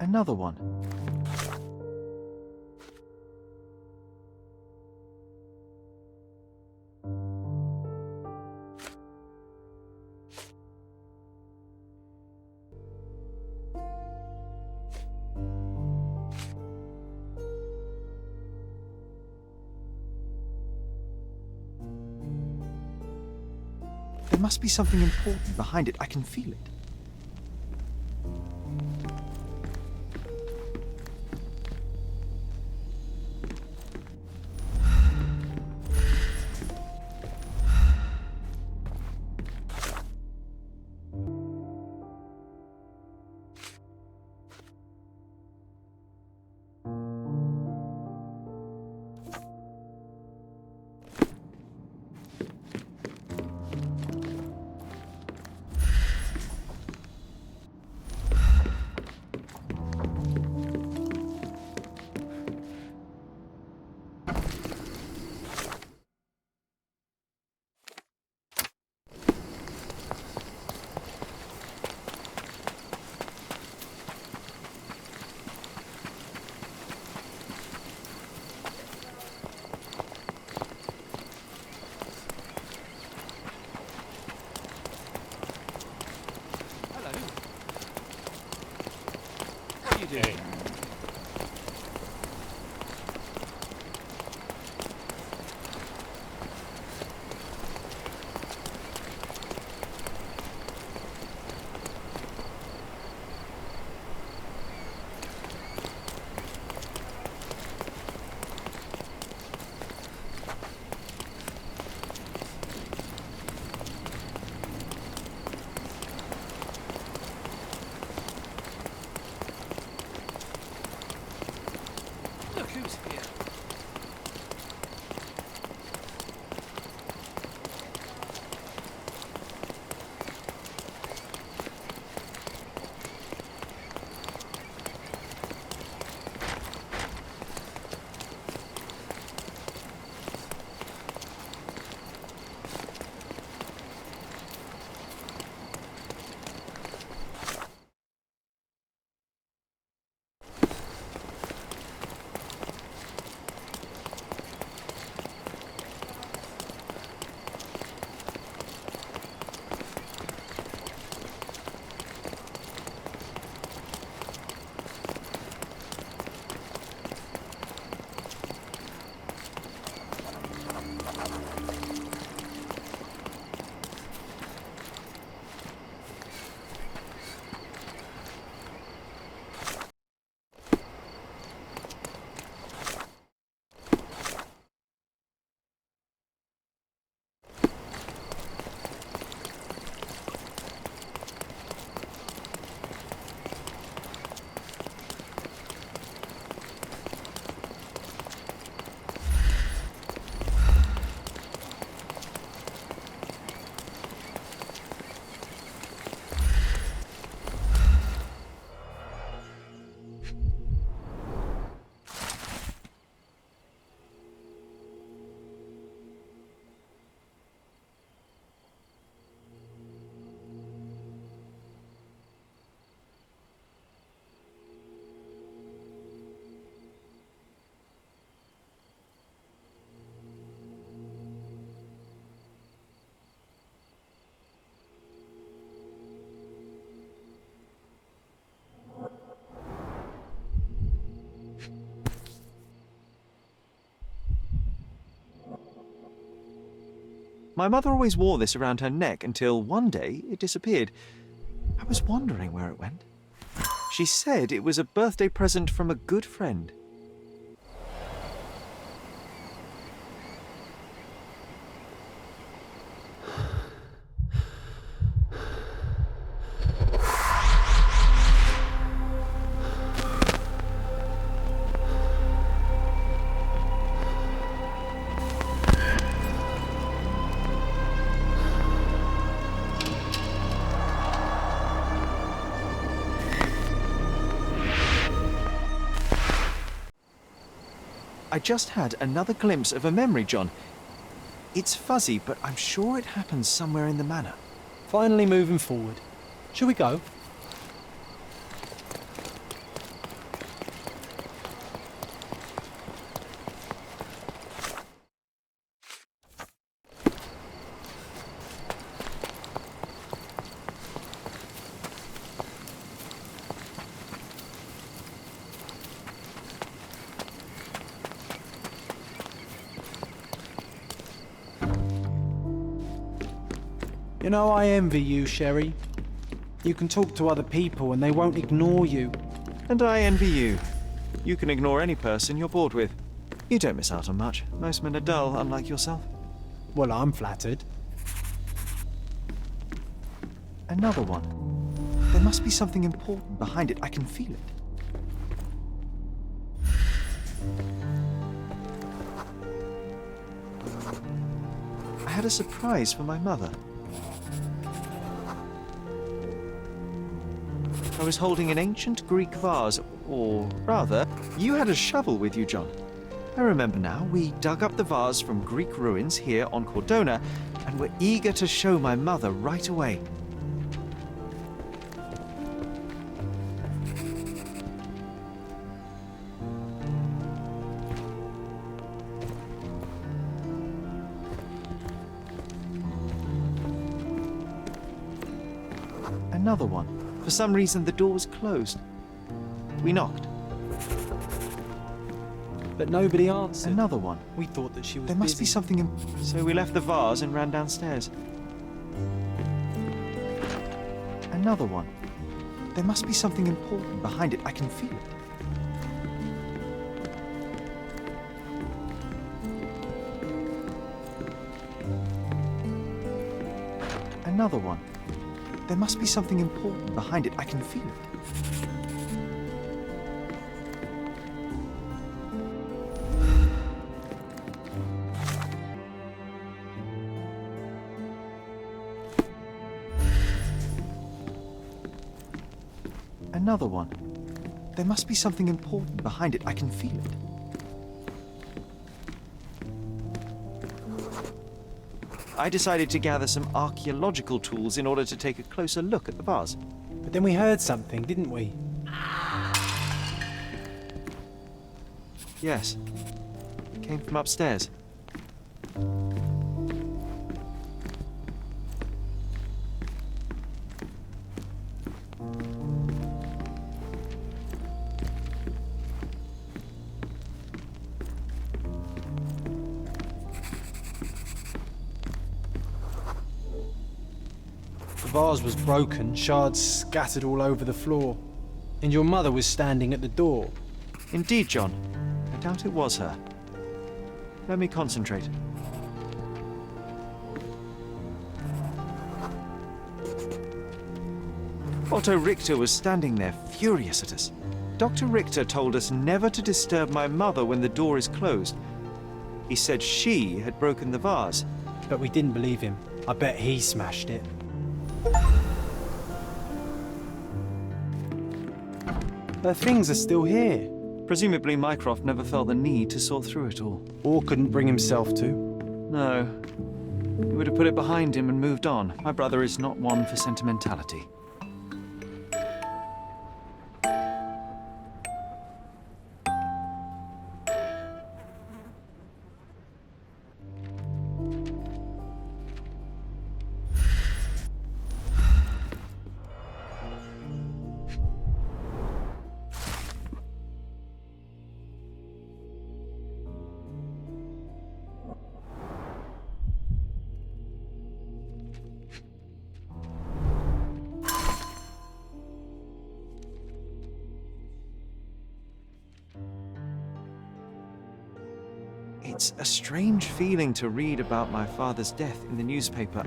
another one. There must be something important behind it. I can feel it. Hey. Look who's here. My mother always wore this around her neck until one day it disappeared. I was wondering where it went. She said it was a birthday present from a good friend. I just had another glimpse of a memory, John. It's fuzzy, but I'm sure it happens somewhere in the manor. Finally moving forward. Shall we go? You know, I envy you, Sherry. You can talk to other people and they won't ignore you. And I envy you. You can ignore any person you're bored with. You don't miss out on much. Most men are dull, unlike yourself. Well, I'm flattered. Another one. There must be something important behind it. I can feel it. I had a surprise for my mother. I was holding an ancient Greek vase, or rather, you had a shovel with you, John. I remember now, we dug up the vase from Greek ruins here on Cordona, and were eager to show my mother right away. Another one. For some reason, the door was closed. We knocked. But nobody answered. Another one. We thought that she was There must be busy. something in... So we left the vase and ran downstairs. Another one. There must be something important behind it. I can feel it. Another one. There must be something important behind it. I can feel it. Another one. There must be something important behind it. I can feel it. I decided to gather some archaeological tools in order to take a closer look at the vase. But then we heard something, didn't we? Yes. It came from upstairs. The vase was broken, shards scattered all over the floor. And your mother was standing at the door. Indeed, John. I doubt it was her. Let me concentrate. Otto Richter was standing there, furious at us. Dr. Richter told us never to disturb my mother when the door is closed. He said she had broken the vase. But we didn't believe him. I bet he smashed it. Her things are still here. Presumably Mycroft never felt the need to sort through it all. Or couldn't bring himself to. No. He would have put it behind him and moved on. My brother is not one for sentimentality. It's a strange feeling to read about my father's death in the newspaper.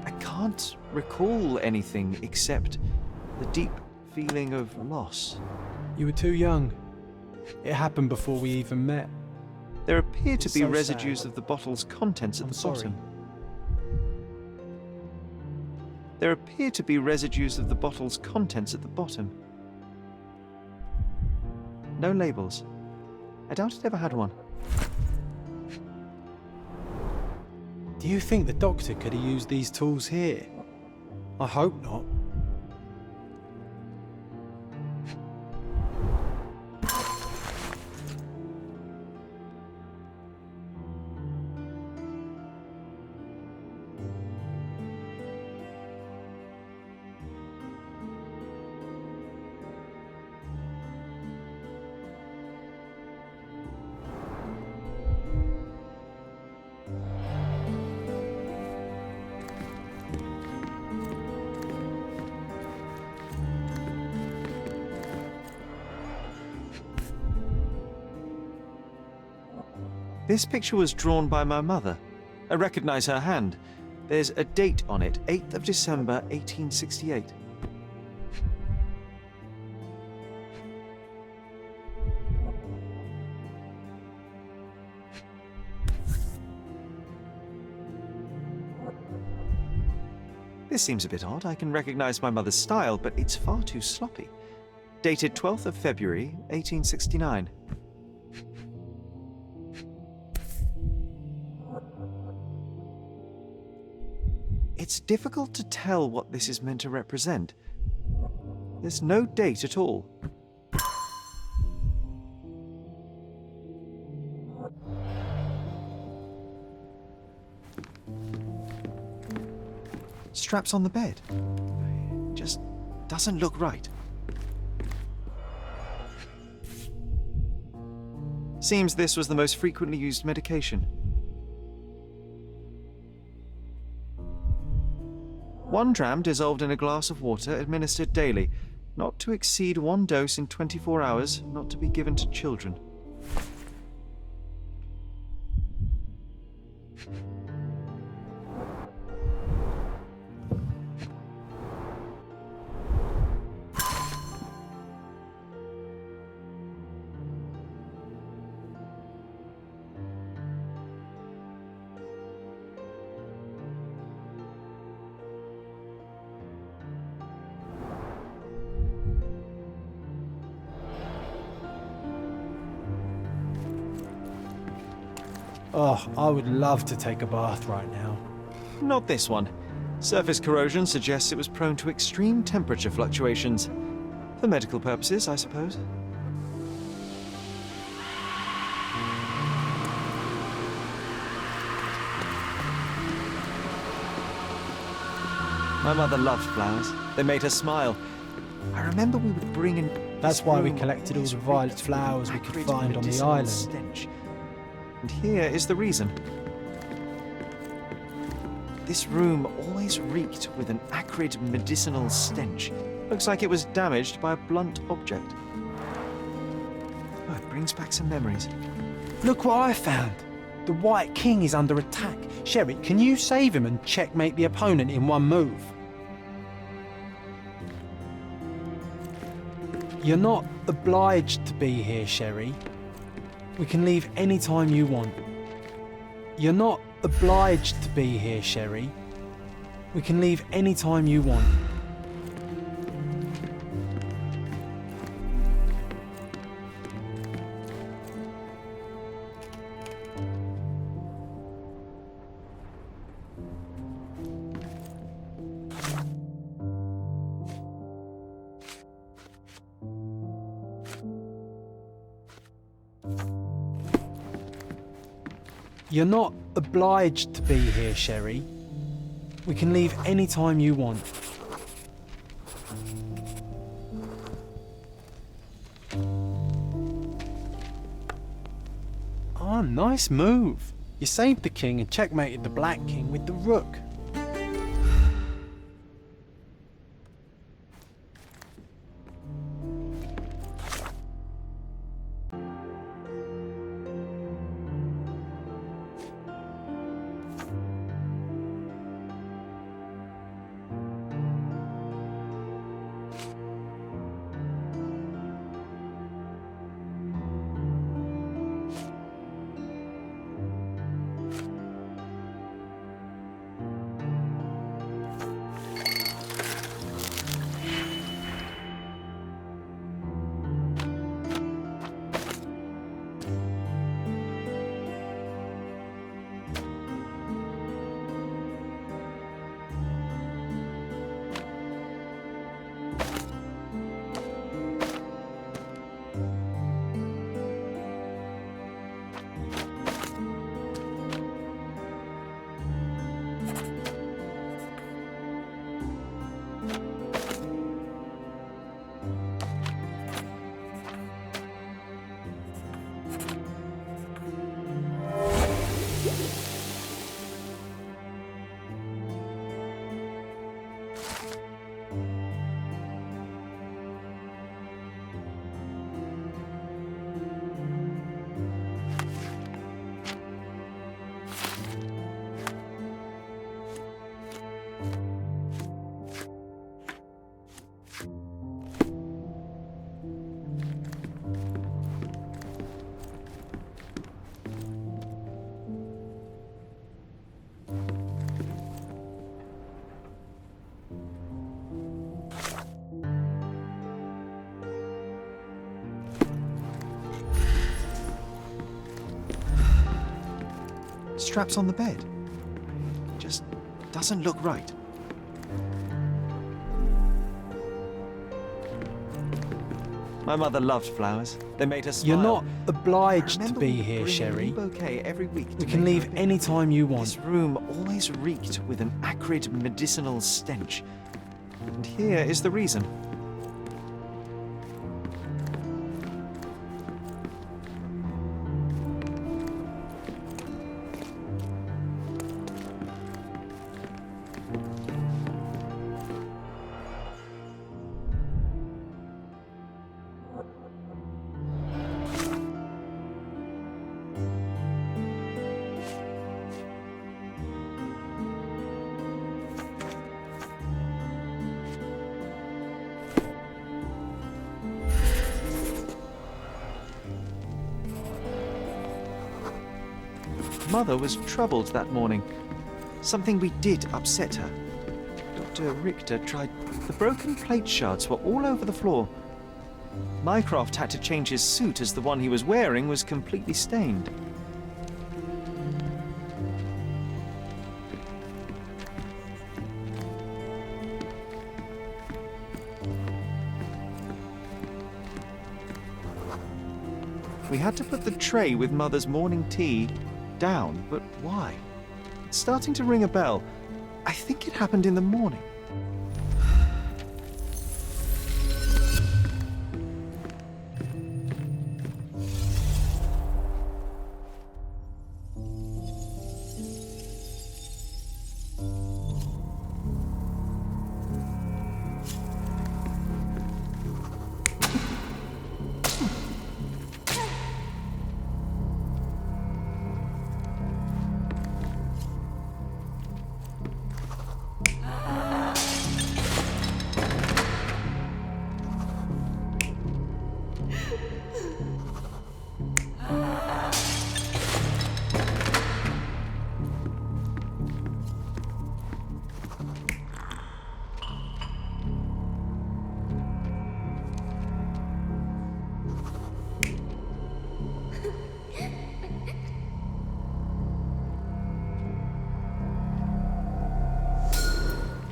I can't recall anything except the deep feeling of loss. You were too young. It happened before we even met. There appear to It's be so residues sad. of the bottle's contents at I'm the sorry. bottom. There appear to be residues of the bottle's contents at the bottom. No labels. I doubt it ever had one. Do you think the doctor could have used these tools here? I hope not. This picture was drawn by my mother. I recognize her hand. There's a date on it, 8th of December, 1868. This seems a bit odd. I can recognize my mother's style, but it's far too sloppy. Dated 12th of February, 1869. It's difficult to tell what this is meant to represent. There's no date at all. Straps on the bed. Just doesn't look right. Seems this was the most frequently used medication. 1 dram dissolved in a glass of water, administered daily, not to exceed 1 dose in 24 hours, not to be given to children. Oh, I would love to take a bath right now. Not this one. Surface corrosion suggests it was prone to extreme temperature fluctuations. For medical purposes, I suppose. My mother loved flowers. They made her smile. I remember we would bring in... That's why we collected all the violet flowers we could find on the island. Stench. And here is the reason. This room always reeked with an acrid medicinal stench. Looks like it was damaged by a blunt object. Oh, it brings back some memories. Look what I found! The White King is under attack. Sherry, can you save him and checkmate the opponent in one move? You're not obliged to be here, Sherry. We can leave any time you want. You're not obliged to be here, Sherry. We can leave any time you want. You're not obliged to be here, Sherry. We can leave any time you want. Oh, nice move. You saved the king and checkmated the Black King with the rook. straps on the bed. Just doesn't look right. My mother loved flowers. They made her smile. You're not obliged to Remember be we'd here, bring a Sherry. new bouquet every week We to can make leave her feel- any time you This want. room always reeked with an acrid medicinal stench. And here is the reason. Mother was troubled that morning. Something we did upset her. Dr. Richter tried. The broken plate shards were all over the floor. Mycroft had to change his suit as the one he was wearing was completely stained. We had to put the tray with Mother's morning tea down, but why? It's starting to ring a bell. I think it happened in the morning.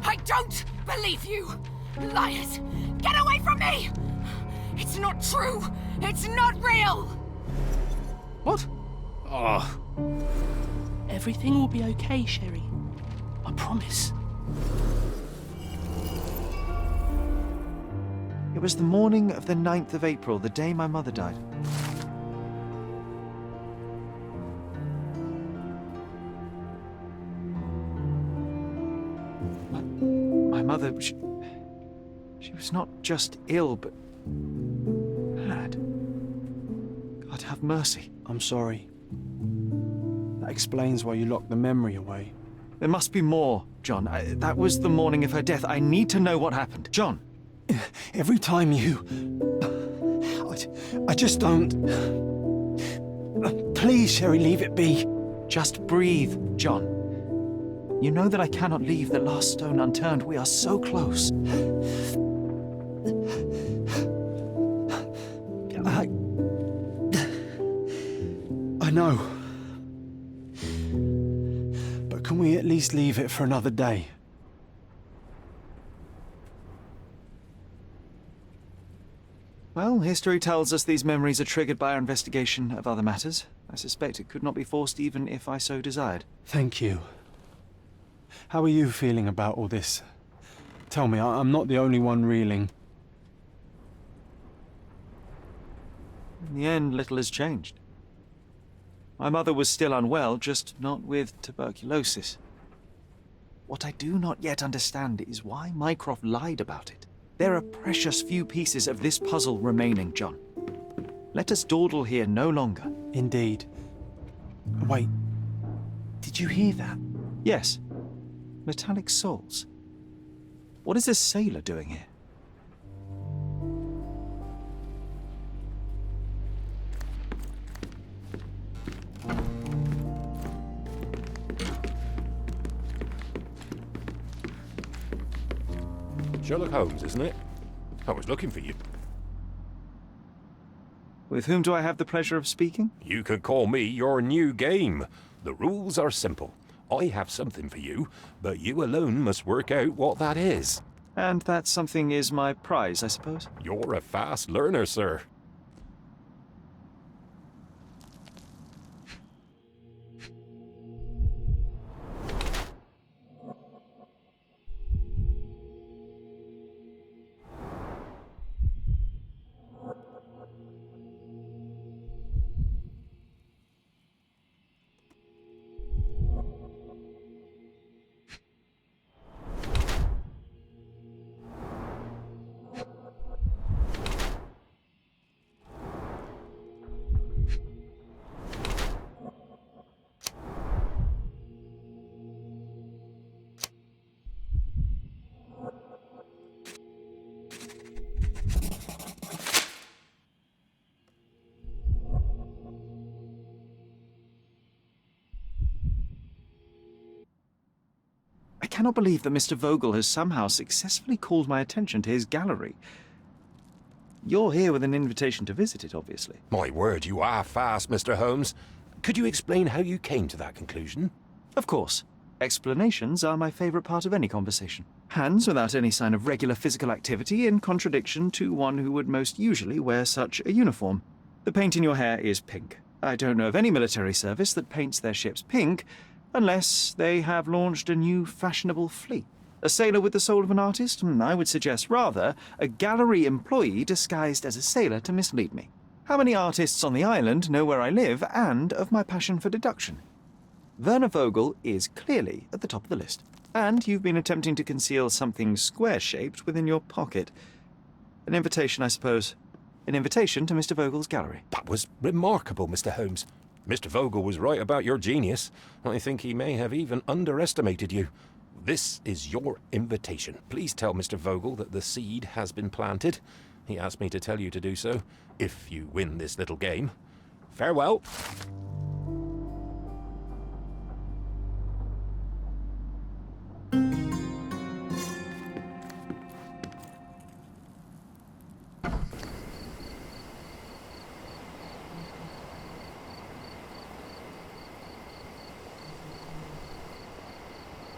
I don't believe you! Liars! Get away from me! It's not true! It's not real! What? Oh. Everything will be okay, Sherry. I promise. It was the morning of the 9th of April, the day my mother died. My mother, she was not just ill, but mad. God have mercy. I'm sorry. That explains why you locked the memory away. There must be more, John. That was the morning of her death. I need to know what happened. John. Every time you... I just don't... Please, Sherry, leave it be. Just breathe, John. You know that I cannot leave the last stone unturned. We are so close. I know. But can we at least leave it for another day? Well, history tells us these memories are triggered by our investigation of other matters. I suspect it could not be forced even if I so desired. Thank you. How are you feeling about all this? Tell me, I'm not the only one reeling. In the end, little has changed. My mother was still unwell, just not with tuberculosis. What I do not yet understand is why Mycroft lied about it. There are precious few pieces of this puzzle remaining, John. Let us dawdle here no longer. Indeed. Wait, did you hear that? Yes. Metallic soles. What is this sailor doing here? Sherlock Holmes, isn't it? I was looking for you. With whom do I have the pleasure of speaking? You can call me your new game. The rules are simple. I have something for you, but you alone must work out what that is. And that something is my prize, I suppose? You're a fast learner, sir. I cannot believe that Mr. Vogel has somehow successfully called my attention to his gallery. You're here with an invitation to visit it, obviously. My word, you are fast, Mr. Holmes. Could you explain how you came to that conclusion? Of course. Explanations are my favourite part of any conversation. Hands without any sign of regular physical activity, in contradiction to one who would most usually wear such a uniform. The paint in your hair is pink. I don't know of any military service that paints their ships pink, unless they have launched a new fashionable fleet. A sailor with the soul of an artist? I would suggest rather a gallery employee disguised as a sailor to mislead me. How many artists on the island know where I live and of my passion for deduction? Werner Vogel is clearly at the top of the list. And you've been attempting to conceal something square-shaped within your pocket. An invitation, I suppose. An invitation to Mr. Vogel's gallery. That was remarkable, Mr. Holmes. Mr. Vogel was right about your genius. I think he may have even underestimated you. This is your invitation. Please tell Mr. Vogel that the seed has been planted. He asked me to tell you to do so, if you win this little game. Farewell.